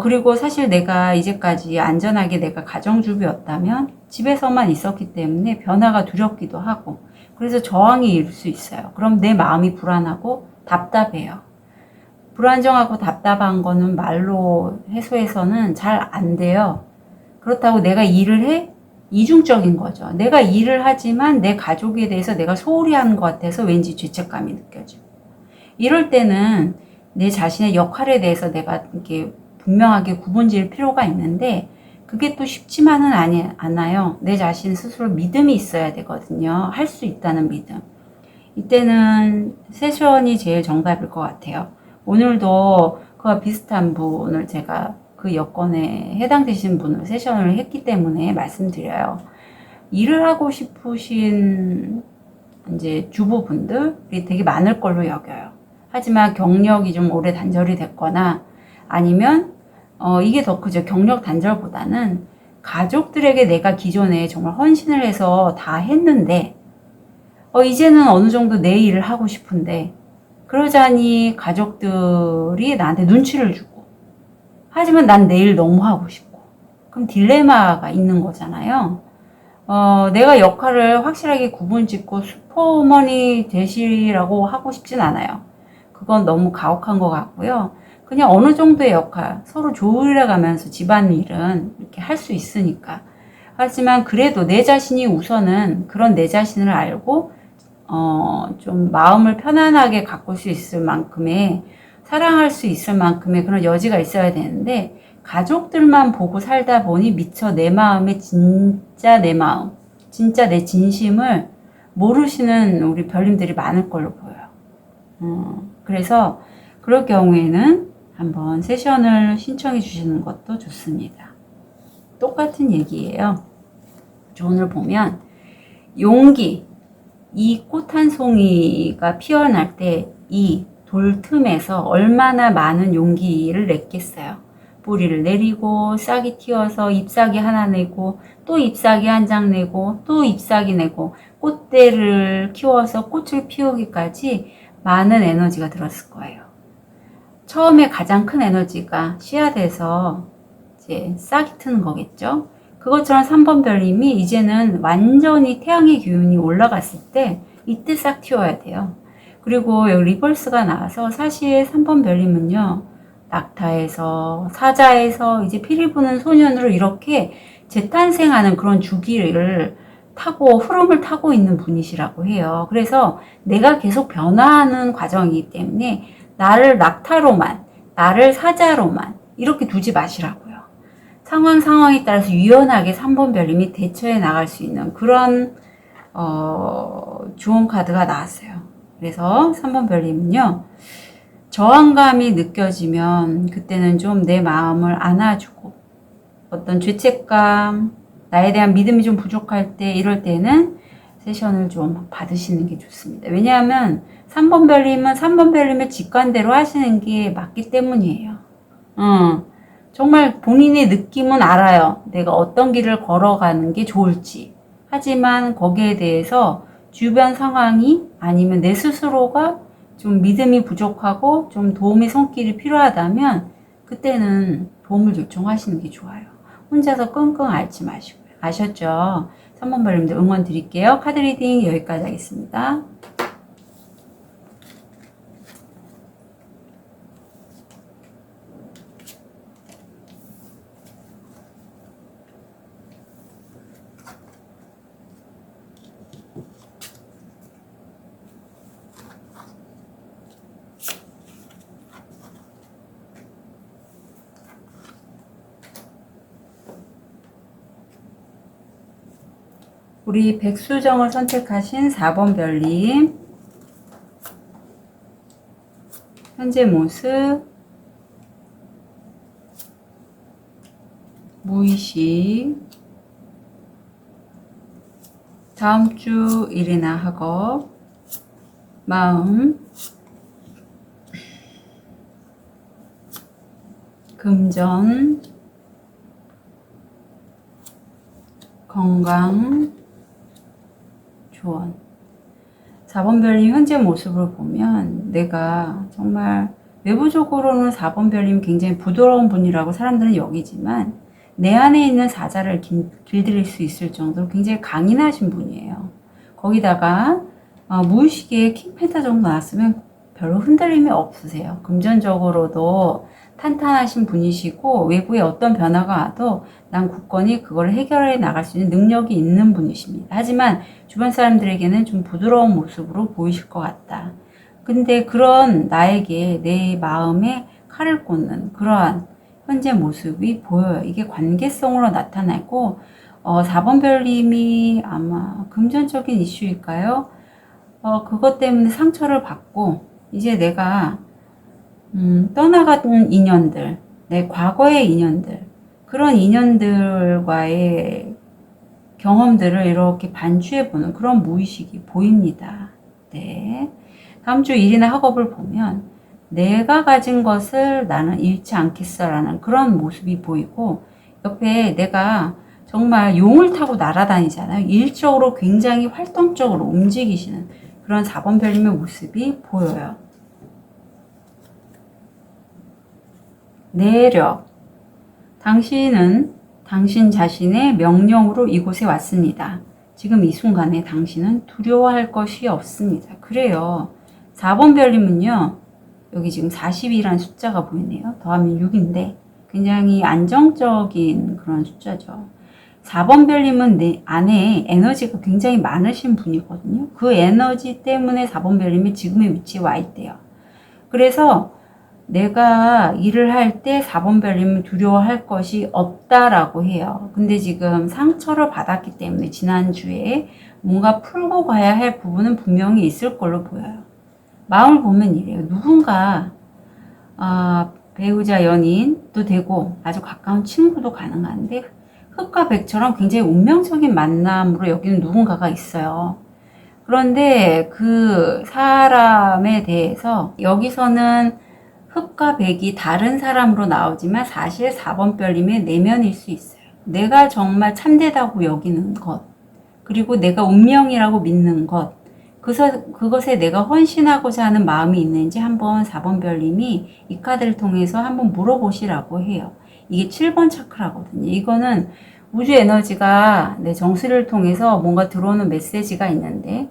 그리고 사실 내가 이제까지 안전하게 내가 가정주부였다면 집에서만 있었기 때문에 변화가 두렵기도 하고, 그래서 저항이 일 수 있어요. 그럼 내 마음이 불안하고 답답해요. 불안정하고 답답한 거는 말로 해소해서는 잘 안 돼요. 그렇다고 내가 일을 해? 이중적인 거죠. 내가 일을 하지만 내 가족에 대해서 내가 소홀히 하는 것 같아서 왠지 죄책감이 느껴지고, 이럴 때는 내 자신의 역할에 대해서 내가 이렇게 분명하게 구분 지을 필요가 있는데 그게 또 쉽지만은 않아요. 내 자신 스스로 믿음이 있어야 되거든요. 할 수 있다는 믿음. 이때는 세션이 제일 정답일 것 같아요. 오늘도 그와 비슷한 분을 제가 그 여건에 해당되신 분을 세션을 했기 때문에 말씀드려요. 일을 하고 싶으신 이제 주부분들이 되게 많을 걸로 여겨요. 하지만 경력이 좀 오래 단절이 됐거나 아니면 이게 더 크죠. 경력 단절보다는 가족들에게 내가 기존에 정말 헌신을 해서 다 했는데 이제는 어느 정도 내 일을 하고 싶은데, 그러자니 가족들이 나한테 눈치를 주고, 하지만 난 내 일 너무 하고 싶고, 그럼 딜레마가 있는 거잖아요. 내가 역할을 확실하게 구분짓고 슈퍼우먼이 되시라고 하고 싶진 않아요. 그건 너무 가혹한 것 같고요. 그냥 어느 정도의 역할, 서로 조율해 가면서 집안일은 이렇게 할 수 있으니까. 하지만 그래도 내 자신이 우선은 그런 내 자신을 알고 좀 마음을 편안하게 가꿀 수 있을 만큼의, 사랑할 수 있을 만큼의 그런 여지가 있어야 되는데, 가족들만 보고 살다 보니 미처 내 마음의 진짜 내 마음, 진짜 내 진심을 모르시는 우리 별님들이 많을 걸로 보여요. 그래서 그럴 경우에는 한번 세션을 신청해 주시는 것도 좋습니다. 똑같은 얘기예요. 오늘 보면 용기, 이 꽃 한 송이가 피어날 때 이 돌 틈에서 얼마나 많은 용기를 냈겠어요. 뿌리를 내리고 싹이 튀어서 잎사귀 하나 내고 또 잎사귀 한 장 내고 또 잎사귀 내고 꽃대를 키워서 꽃을 피우기까지 많은 에너지가 들었을 거예요. 처음에 가장 큰 에너지가 씨앗에서 이제 싹이 트는 거겠죠. 그것처럼 3번 별님이 이제는 완전히 태양의 기운이 올라갔을 때 이때 싹 튀어야 돼요. 그리고 여기 리버스가 나와서 사실 3번 별님은요, 낙타에서 사자에서 이제 피를 부는 소년으로 이렇게 재탄생하는 그런 주기를 타고 흐름을 타고 있는 분이시라고 해요. 그래서 내가 계속 변화하는 과정이기 때문에 나를 낙타로만, 나를 사자로만 이렇게 두지 마시라고요. 상황에 따라서 유연하게 3번 별님이 대처해 나갈 수 있는 그런 주온 카드가 나왔어요. 그래서 3번 별님은요, 저항감이 느껴지면 그때는 좀 내 마음을 안아주고, 어떤 죄책감, 나에 대한 믿음이 좀 부족할 때, 이럴 때는 세션을 좀 받으시는 게 좋습니다. 왜냐하면 3번 별님은 3번 별님의 직관대로 하시는 게 맞기 때문이에요. 정말 본인의 느낌은 알아요. 내가 어떤 길을 걸어가는 게 좋을지. 하지만 거기에 대해서 주변 상황이 아니면 내 스스로가 좀 믿음이 부족하고 좀 도움의 손길이 필요하다면 그때는 도움을 요청하시는 게 좋아요. 혼자서 끙끙 앓지 마시고요. 아셨죠? 3번 별님들 응원 드릴게요. 카드 리딩 여기까지 하겠습니다. 우리 백수정을 선택하신 4번 별님, 현재 모습, 무의식, 다음 주 일이나 학업, 마음, 금전, 건강, 조언. 4번 별님 현재 모습을 보면 내가 정말 외부적으로는 4번 별님 굉장히 부드러운 분이라고 사람들은 여기지만 내 안에 있는 사자를 길들일 수 있을 정도로 굉장히 강인하신 분이에요. 거기다가 무의식에 킹펜타 정도 나왔으면 별로 흔들림이 없으세요. 금전적으로도 탄탄하신 분이시고 외부에 어떤 변화가 와도 난 굳건히 그걸 해결해 나갈 수 있는 능력이 있는 분이십니다. 하지만 주변 사람들에게는 좀 부드러운 모습으로 보이실 것 같다. 근데 그런 나에게 내 마음에 칼을 꽂는 그러한 현재 모습이 보여요. 이게 관계성으로 나타나고 4번 별님이 아마 금전적인 이슈일까요? 그것 때문에 상처를 받고 이제 내가 떠나간 인연들, 내 과거의 인연들, 그런 인연들과의 경험들을 이렇게 반추해보는 그런 무의식이 보입니다. 네. 다음 주 일이나 학업을 보면 내가 가진 것을 나는 잃지 않겠어라는 그런 모습이 보이고 옆에 내가 정말 용을 타고 날아다니잖아요. 일적으로 굉장히 활동적으로 움직이시는 그런 4번 별님의 모습이 보여요. 내력. 당신은 당신 자신의 명령으로 이곳에 왔습니다. 지금 이 순간에 당신은 두려워할 것이 없습니다. 그래요. 4번 별님은요. 여기 지금 40이라는 숫자가 보이네요. 더하면 6인데 굉장히 안정적인 그런 숫자죠. 4번 별님은 내 안에 에너지가 굉장히 많으신 분이거든요. 그 에너지 때문에 4번 별님이 지금의 위치에 와 있대요. 그래서 내가 일을 할 때 4번 별님은 두려워할 것이 없다라고 해요. 근데 지금 상처를 받았기 때문에 지난주에 뭔가 풀고 가야 할 부분은 분명히 있을 걸로 보여요. 마음을 보면 이래요. 누군가 배우자, 연인도 되고 아주 가까운 친구도 가능한데 흑과 백처럼 굉장히 운명적인 만남으로 여기는 누군가가 있어요. 그런데 그 사람에 대해서 여기서는 흑과 백이 다른 사람으로 나오지만 사실 4번 별님의 내면일 수 있어요. 내가 정말 참되다고 여기는 것, 그리고 내가 운명이라고 믿는 것, 그것에 내가 헌신하고자 하는 마음이 있는지 한번 4번 별님이 이 카드를 통해서 한번 물어보시라고 해요. 이게 7번 차크라거든요. 이거는 우주 에너지가 내 정수를 통해서 뭔가 들어오는 메시지가 있는데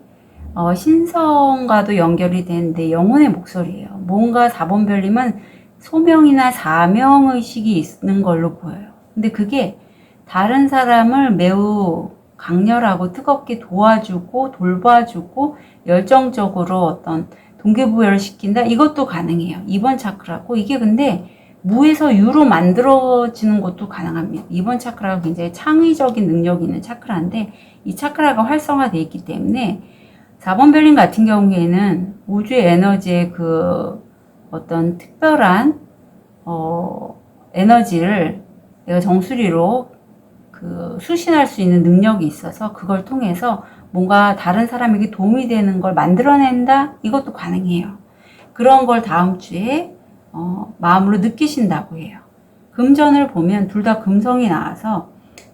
신성과도 연결이 된 내 영혼의 목소리예요. 뭔가 4번 별님은 소명이나 사명의식이 있는 걸로 보여요. 근데 그게 다른 사람을 매우 강렬하고 뜨겁게 도와주고 돌봐주고 열정적으로 어떤 동기부여를 시킨다? 이것도 가능해요. 2번 차크라고. 이게 근데 무에서 유로 만들어지는 것도 가능합니다. 2번 차크라가 굉장히 창의적인 능력이 있는 차크라인데 이 차크라가 활성화되어 있기 때문에 4번 별님 같은 경우에는 우주의 에너지의 그 어떤 특별한 에너지를 내가 정수리로 그 수신할 수 있는 능력이 있어서 그걸 통해서 뭔가 다른 사람에게 도움이 되는 걸 만들어낸다? 이것도 가능해요. 그런 걸 다음 주에 마음으로 느끼신다고 해요. 금전을 보면 둘 다 금성이 나와서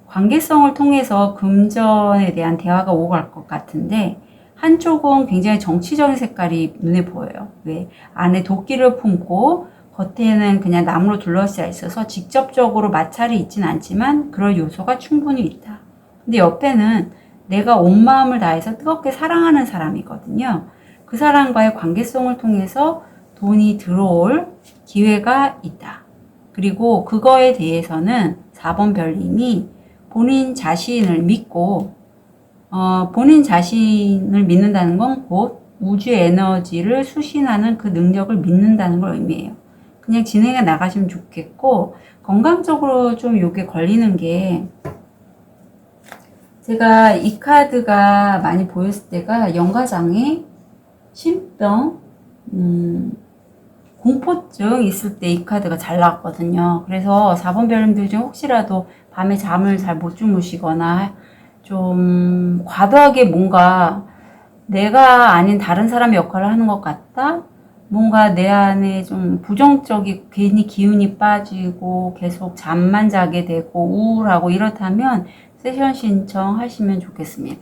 관계성을 통해서 금전에 대한 대화가 오갈 것 같은데 한쪽은 굉장히 정치적인 색깔이 눈에 보여요. 왜? 안에 도끼를 품고 겉에는 그냥 나무로 둘러싸여 있어서 직접적으로 마찰이 있진 않지만 그럴 요소가 충분히 있다. 근데 옆에는 내가 온 마음을 다해서 뜨겁게 사랑하는 사람이거든요. 그 사람과의 관계성을 통해서 돈이 들어올 기회가 있다. 그리고 그거에 대해서는 4번 별님이 본인 자신을 믿고 본인 자신을 믿는다는 건 곧 우주의 에너지를 수신하는 그 능력을 믿는다는 걸 의미해요. 그냥 진행해 나가시면 좋겠고 건강적으로 좀 요게 걸리는 게 제가 이 카드가 많이 보였을 때가 영가장애, 신병, 공포증 있을 때 이 카드가 잘 나왔거든요. 그래서 4번 별님들 중 혹시라도 밤에 잠을 잘 못 주무시거나 좀 과도하게 뭔가 내가 아닌 다른 사람의 역할을 하는 것 같다? 뭔가 내 안에 좀 부정적이고 괜히 기운이 빠지고 계속 잠만 자게 되고 우울하고 이렇다면 세션 신청하시면 좋겠습니다.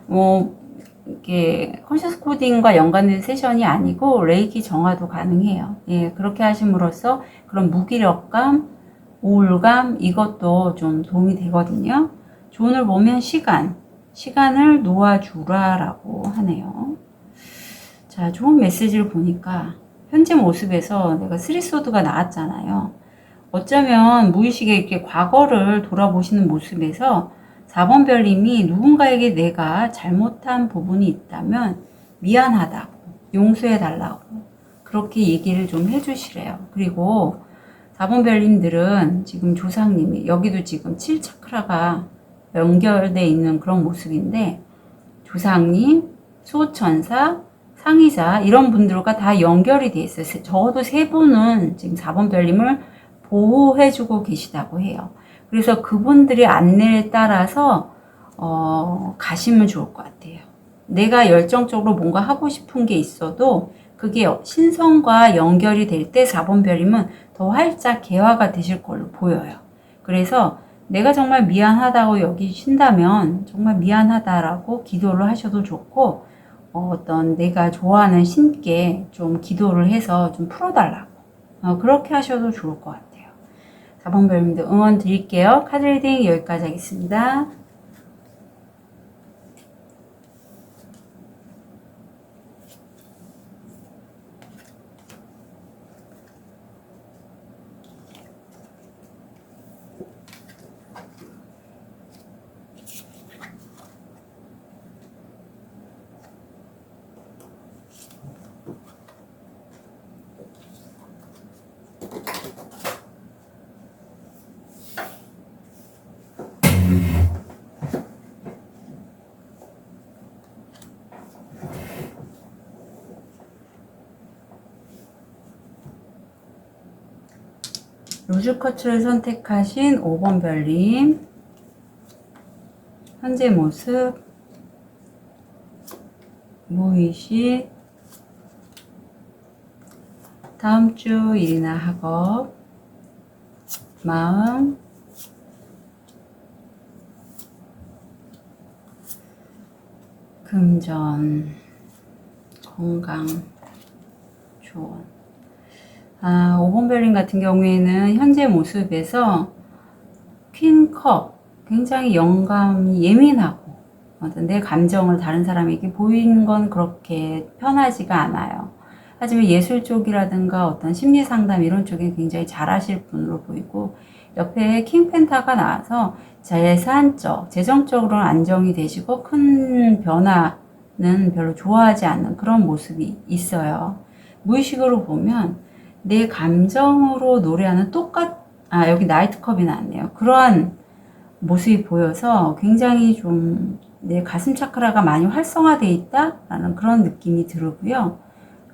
뭐 이게 컨셔스 코딩과 연관된 세션이 아니고 레이키 정화도 가능해요. 예, 그렇게 하심으로써 그런 무기력감, 우울감 이것도 좀 도움이 되거든요. 존을 보면 시간을 놓아주라라고 하네요. 자, 좋은 메시지를 보니까 현재 모습에서 내가 스리소드가 나왔잖아요. 어쩌면 무의식에 이렇게 과거를 돌아보시는 모습에서 4번 별님이 누군가에게 내가 잘못한 부분이 있다면 미안하다고, 용서해달라고 그렇게 얘기를 좀 해주시래요. 그리고 4번 별님들은 지금 조상님이 여기도 지금 7차크라가 연결되어 있는 그런 모습인데 조상님, 수호천사, 상의자 이런 분들과 다 연결이 돼 있어요. 적어도 세 분은 지금 4번 별님을 보호해주고 계시다고 해요. 그래서 그분들의 안내에 따라서 가시면 좋을 것 같아요. 내가 열정적으로 뭔가 하고 싶은 게 있어도 그게 신성과 연결이 될 때 4번 별님은 더 활짝 개화가 되실 걸로 보여요. 그래서 내가 정말 미안하다고 여기신다면 정말 미안하다라고 기도를 하셔도 좋고 어떤 내가 좋아하는 신께 좀 기도를 해서 좀 풀어달라고 그렇게 하셔도 좋을 것 같아요. 4번 별님들 응원 드릴게요. 카드 리딩 여기까지 하겠습니다. 우주 커츠를 선택하신 5번 별님, 현재 모습, 무의식, 다음 주 일이나 학업, 마음, 금전, 건강, 조언. 5번 별님 같은 경우에는 현재 모습에서 퀸컵, 굉장히 영감이 예민하고 내 감정을 다른 사람에게 보이는 건 그렇게 편하지가 않아요. 하지만 예술 쪽이라든가 어떤 심리 상담 이런 쪽에 굉장히 잘하실 분으로 보이고, 옆에 킹펜타가 나와서 재산적, 재정적으로는 안정이 되시고 큰 변화는 별로 좋아하지 않는 그런 모습이 있어요. 무의식으로 보면 내 감정으로 노래하는 여기 나이트컵이 나왔네요. 그러한 모습이 보여서 굉장히 좀 내 가슴 차크라가 많이 활성화되어 있다라는 그런 느낌이 들고요.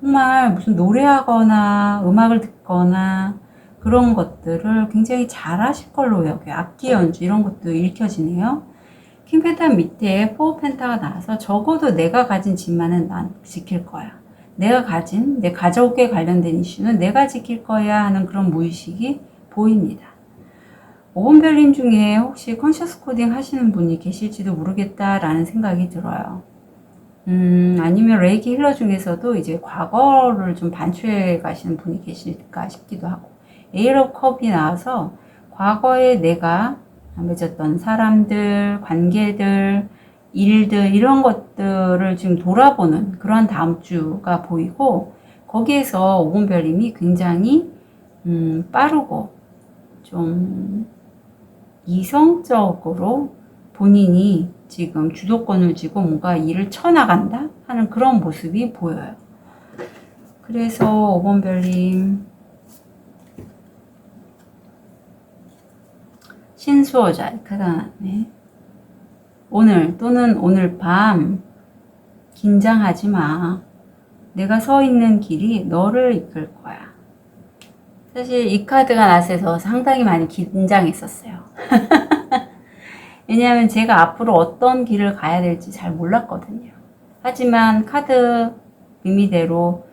정말 무슨 노래하거나 음악을 듣거나 그런 것들을 굉장히 잘하실 걸로 여겨요. 악기 연주 이런 것도 읽혀지네요. 킹펜타 밑에 포어펜타가 나와서 적어도 내가 가진 집만은 난 지킬 거야. 내가 가진 내 가족에 관련된 이슈는 내가 지킬 거야 하는 그런 무의식이 보입니다. 5번 별님 중에 혹시 컨셔스 코딩 하시는 분이 계실지도 모르겠다라는 생각이 들어요. 아니면 레이키 힐러 중에서도 이제 과거를 좀 반추해 가시는 분이 계실까 싶기도 하고, 에일 오브 컵이 나와서 과거에 내가 맺었던 사람들, 관계들, 일들 이런 것들을 지금 돌아보는 그런 다음 주가 보이고, 거기에서 5번 별님이 굉장히 빠르고 좀 이성적으로 본인이 지금 주도권을 쥐고 뭔가 일을 쳐나간다 하는 그런 모습이 보여요. 그래서 5번 별님, 신수호자 이렇게 나왔네. 오늘 또는 오늘 밤 긴장하지 마. 내가 서 있는 길이 너를 이끌 거야. 사실 이 카드가 나서서 상당히 많이 긴장했었어요. 왜냐하면 제가 앞으로 어떤 길을 가야 될지 잘 몰랐거든요. 하지만 카드 의미대로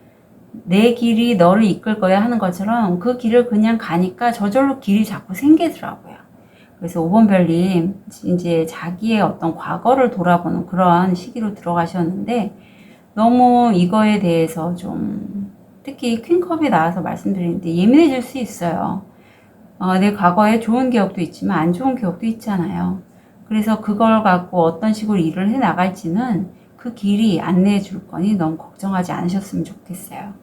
내 길이 너를 이끌 거야 하는 것처럼 그 길을 그냥 가니까 저절로 길이 자꾸 생기더라고요. 그래서 5번 별님, 이제 자기의 어떤 과거를 돌아보는 그런 시기로 들어가셨는데, 너무 이거에 대해서 좀 특히 퀸컵이 나와서 말씀드리는데 예민해질 수 있어요. 내 과거에 좋은 기억도 있지만 안 좋은 기억도 있잖아요. 그래서 그걸 갖고 어떤 식으로 일을 해 나갈지는 그 길이 안내해 줄 거니 너무 걱정하지 않으셨으면 좋겠어요.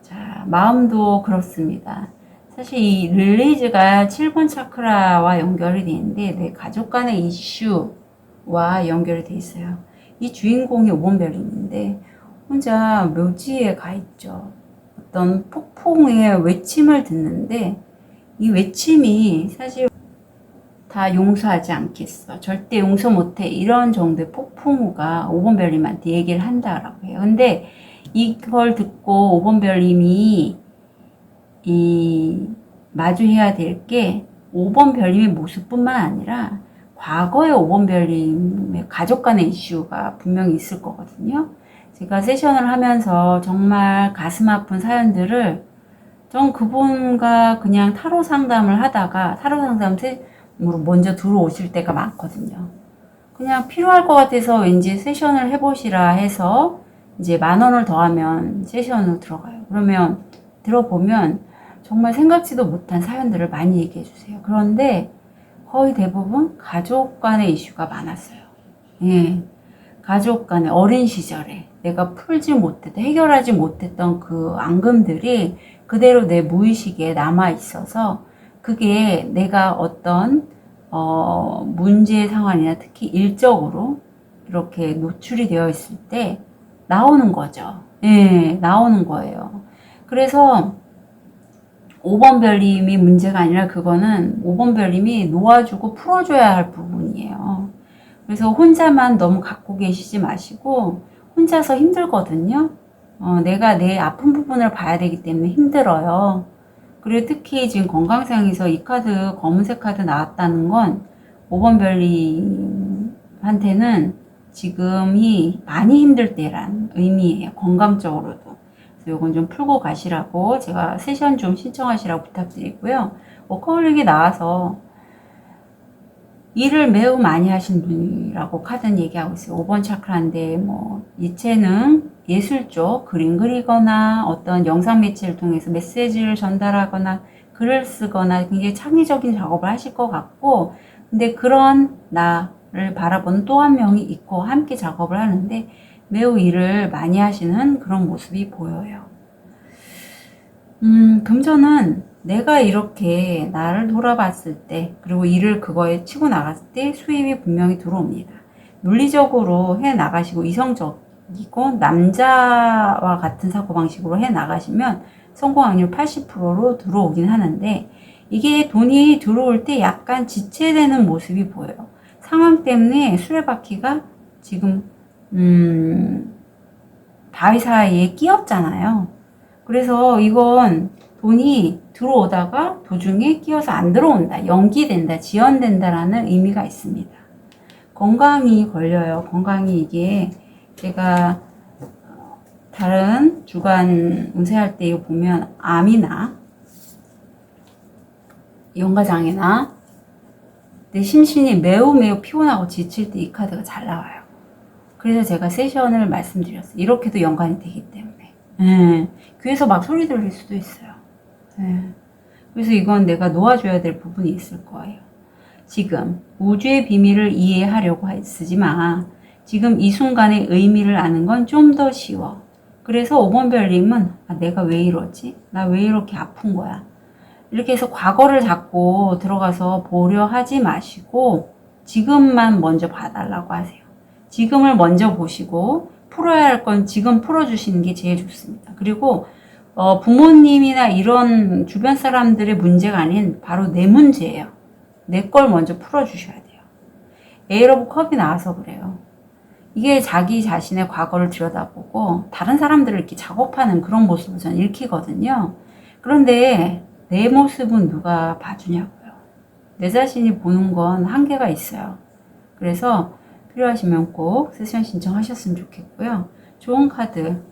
자, 마음도 그렇습니다. 사실 이 릴리즈가 7번 차크라와 연결이 되는데 내 가족 간의 이슈와 연결이 돼 있어요. 이 주인공이 5번 별인데 혼자 묘지에 가 있죠. 어떤 폭풍의 외침을 듣는데 이 외침이 사실 다 용서하지 않겠어. 절대 용서 못해. 이런 정도의 폭풍우가 5번 별님한테 얘기를 한다라고 해요. 근데 이걸 듣고 5번 별님이 마주해야 될 게 5번 별님의 모습뿐만 아니라 과거의 5번 별님의 가족 간의 이슈가 분명히 있을 거거든요. 제가 세션을 하면서 정말 가슴 아픈 사연들을 전 그분과 그냥 타로 상담을 하다가 타로 상담으로 먼저 들어오실 때가 많거든요. 그냥 필요할 것 같아서 왠지 세션을 해보시라 해서 이제 10,000원을 더하면 세션으로 들어가요. 그러면 들어보면 정말 생각지도 못한 사연들을 많이 얘기해 주세요. 그런데 거의 대부분 가족 간의 이슈가 많았어요. 예. 가족 간의 어린 시절에 내가 풀지 못했던, 해결하지 못했던 그 앙금들이 그대로 내 무의식에 남아 있어서 그게 내가 어떤 문제 상황이나 특히 일적으로 이렇게 노출이 되어 있을 때 나오는 거죠. 예, 나오는 거예요. 그래서 5번 별님이 문제가 아니라 그거는 5번 별님이 놓아주고 풀어줘야 할 부분이에요. 그래서 혼자만 너무 갖고 계시지 마시고 혼자서 힘들거든요. 내가 내 아픈 부분을 봐야 되기 때문에 힘들어요. 그리고 특히 지금 건강상에서 이 카드, 검은색 카드 나왔다는 건 5번 별님한테는 지금이 많이 힘들 때란 의미예요. 건강적으로도. 그래서 요건 좀 풀고 가시라고 제가 세션 좀 신청하시라고 부탁드리고요. 워커홀릭이 나와서 일을 매우 많이 하신 분이라고 카드는 얘기하고 있어요. 5번 차크라인데 뭐 예체능, 예술 쪽 그림 그리거나 어떤 영상 매체를 통해서 메시지를 전달하거나 글을 쓰거나 굉장히 창의적인 작업을 하실 것 같고, 근데 그런 나를 바라보는 또 한 명이 있고 함께 작업을 하는데 매우 일을 많이 하시는 그런 모습이 보여요. 금전은 내가 이렇게 나를 돌아봤을 때, 그리고 일을 그거에 치고 나갔을 때 수입이 분명히 들어옵니다. 논리적으로 해 나가시고 이성적이고 남자와 같은 사고방식으로 해 나가시면 성공 확률 80%로 들어오긴 하는데, 이게 돈이 들어올 때 약간 지체되는 모습이 보여요. 상황 때문에 수레바퀴가 지금 바위 사이에 끼었잖아요. 그래서 이건 돈이 들어오다가 도중에 끼어서 안 들어온다, 연기된다, 지연된다라는 의미가 있습니다. 건강이 걸려요. 건강이 이게 제가 다른 주간 운세할 때 보면 암이나 연가장애나 내 심신이 매우 피곤하고 지칠 때 이 카드가 잘 나와요. 그래서 제가 세션을 말씀드렸어요. 이렇게도 연관이 되기 때문에. 귀에서 막 소리 들릴 수도 있어요. 그래서 이건 내가 놓아줘야 될 부분이 있을 거예요. 지금 우주의 비밀을 이해하려고 쓰지 마. 지금 이 순간의 의미를 아는 건 좀 더 쉬워. 그래서 5번 별님은 내가 왜 이러지? 나 왜 이렇게 아픈 거야? 이렇게 해서 과거를 자꾸 들어가서 보려 하지 마시고 지금만 먼저 봐달라고 하세요. 지금을 먼저 보시고 풀어야 할 건 지금 풀어주시는 게 제일 좋습니다. 그리고 부모님이나 이런 주변 사람들의 문제가 아닌 바로 내 문제예요. 내 걸 먼저 풀어주셔야 돼요. 에일 오브 컵이 나와서 그래요. 이게 자기 자신의 과거를 들여다보고 다른 사람들을 이렇게 작업하는 그런 모습을 저는 읽히거든요. 그런데 내 모습은 누가 봐주냐고요. 내 자신이 보는 건 한계가 있어요. 그래서 필요하시면 꼭 세션 신청하셨으면 좋겠고요. 좋은 카드.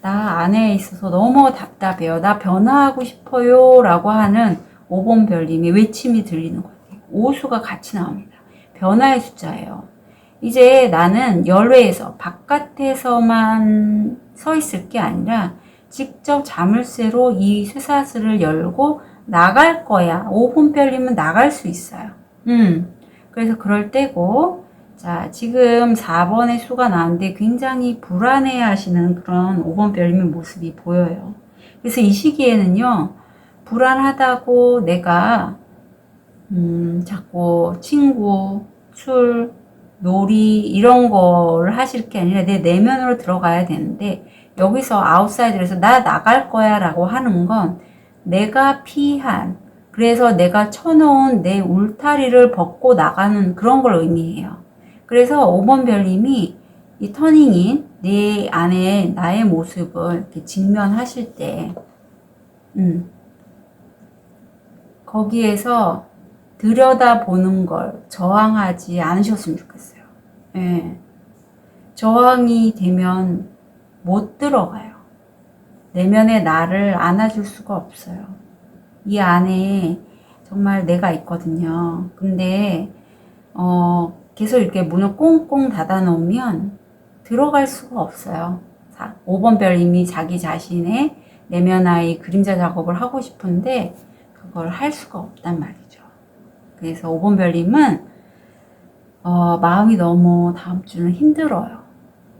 나 안에 있어서 너무 답답해요. 나 변화하고 싶어요. 라고 하는 5번 별님이 외침이 들리는 것 같아요. 오수가 같이 나옵니다. 변화의 숫자예요. 이제 나는 열외에서 바깥에서만 서 있을 게 아니라 직접 자물쇠로 이 쇠사슬을 열고 나갈 거야. 5번 별님은 나갈 수 있어요. 그래서 그럴 때고, 자, 지금 4번의 수가 나왔는데 굉장히 불안해 하시는 그런 5번 별님의 모습이 보여요. 그래서 이 시기에는요, 불안하다고 내가, 자꾸 친구, 술, 놀이, 이런 거를 하실 게 아니라 내 내면으로 들어가야 되는데, 여기서 아웃사이드에서 나 나갈 거야 라고 하는 건 내가 피한, 그래서 내가 쳐놓은 내 울타리를 벗고 나가는 그런 걸 의미해요. 그래서 5번 별님이 이 터닝인 내 안에 나의 모습을 이렇게 직면하실 때, 거기에서 들여다보는 걸 저항하지 않으셨으면 좋겠어요. 예. 저항이 되면 못 들어가요. 내면의 나를 안아줄 수가 없어요. 이 안에 정말 내가 있거든요. 근데 계속 이렇게 문을 꽁꽁 닫아 놓으면 들어갈 수가 없어요. 5번 별님이 자기 자신의 내면의 그림자 작업을 하고 싶은데 그걸 할 수가 없단 말이죠. 그래서 5번 별님은 마음이 너무 다음 주는 힘들어요.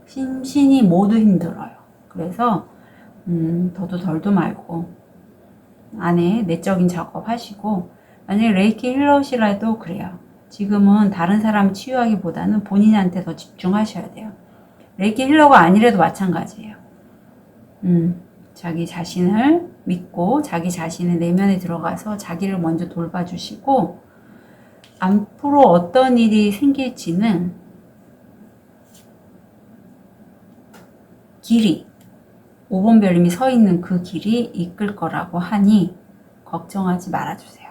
심신이 모두 힘들어요. 그래서 더도 덜도 말고 안에 내적인 작업 하시고, 만약에 레이키 힐러시라도 그래요. 지금은 다른 사람 치유하기보다는 본인한테 더 집중하셔야 돼요. 레이키 힐러가 아니래도 마찬가지예요. 자기 자신을 믿고 자기 자신의 내면에 들어가서 자기를 먼저 돌봐주시고, 앞으로 어떤 일이 생길지는 길이, 5번 별님이 서 있는 그 길이 이끌 거라고 하니 걱정하지 말아주세요.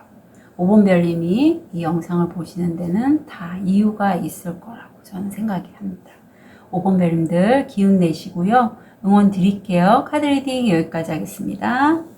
5번 별님이 이 영상을 보시는 데는 다 이유가 있을 거라고 저는 생각이 합니다. 5번 별님들 기운 내시고요. 응원 드릴게요. 카드 리딩 여기까지 하겠습니다.